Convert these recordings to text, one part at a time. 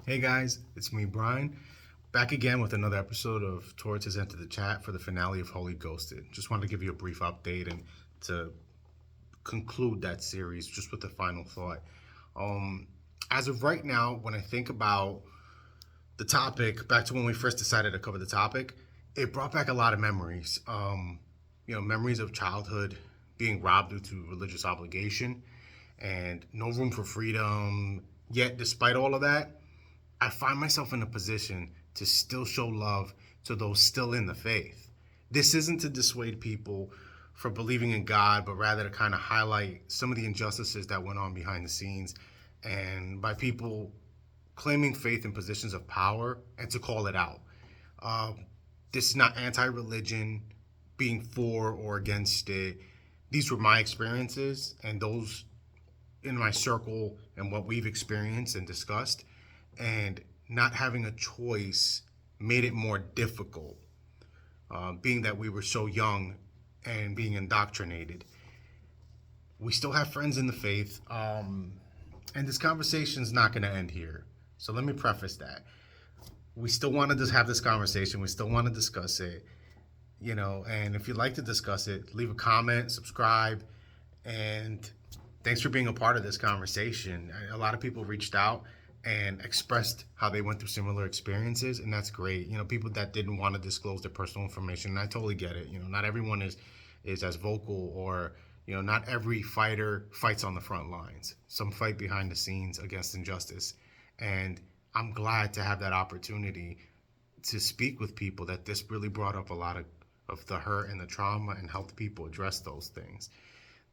Hey guys, it's me, Brian, back again with another episode of Torreshasenteredthechat for the finale of Holy Ghosted. Just wanted to give you a brief update and to conclude that series just with a final thought. Um, as of right now, when I think about the topic, back to when we first decided to cover the topic, it brought back a lot of memories. Memories of childhood being robbed due to religious obligation and no room for freedom. Yet, despite all of that, I find myself in a position to still show love to those still in the faith. This isn't to dissuade people from believing in God, but rather to kind of highlight some of the injustices that went on behind the scenes and by people claiming faith in positions of power and to call it out. Um, this is not anti religion, being for or against it. These were my experiences and those in my circle and what we've experienced and discussed, and not having a choice made it more difficult, being that we were so young and being indoctrinated. We still have friends in the faith, and this conversation is not going to end here. So let me preface that. We still want to just have this conversation. We still want to discuss it, and if you'd like to discuss it, leave a comment, subscribe, and thanks for being a part of this conversation. A lot of people reached out and expressed how they went through similar experiences, and that's great. People that didn't want to disclose their personal information, and I totally get it. Not everyone is as vocal, or not every fighter fights on the front lines. Some fight behind the scenes against injustice, and I'm glad to have that opportunity to speak with people that this really brought up a lot of the hurt and the trauma and helped people address those things.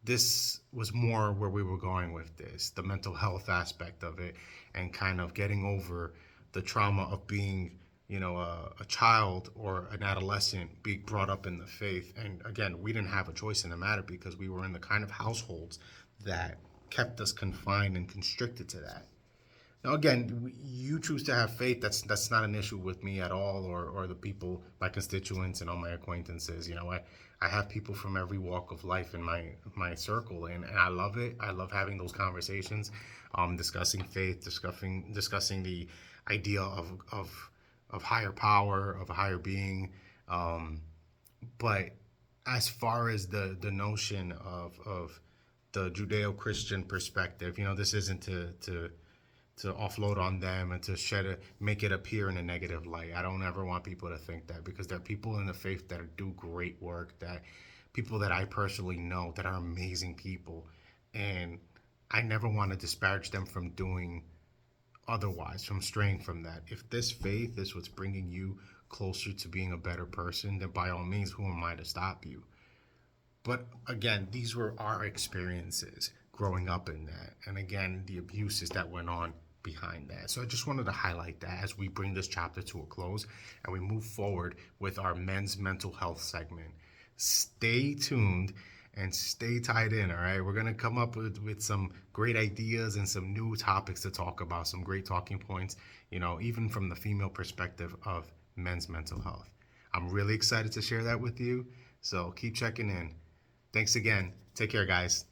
This was more where we were going with this, the mental health aspect of it, and kind of getting over the trauma of being, a child or an adolescent being brought up in the faith. And again, we didn't have a choice in the matter because we were in the kind of households that kept us confined and constricted to that. Now, again, you choose to have faith. That's not an issue with me at all, or the people, my constituents, and all my acquaintances. I have people from every walk of life in my circle, and I love it. I love having those conversations, discussing faith, discussing the idea of higher power, of a higher being. But as far as the notion of the Judeo-Christian perspective, this isn't to offload on them and to make it appear in a negative light. I don't ever want people to think that, because there are people in the faith that do great work, that people that I personally know that are amazing people, and I never want to disparage them from doing otherwise, from straying from that. If this faith is what's bringing you closer to being a better person, then by all means, who am I to stop you? But again, these were our experiences growing up in that. And again, the abuses that went on behind that. So I just wanted to highlight that as we bring this chapter to a close and we move forward with our men's mental health segment. Stay tuned and stay tied in, all right? We're going to come up with some great ideas and some new topics to talk about, some great talking points, even from the female perspective of men's mental health. I'm really excited to share that with you. So keep checking in. Thanks again. Take care, guys.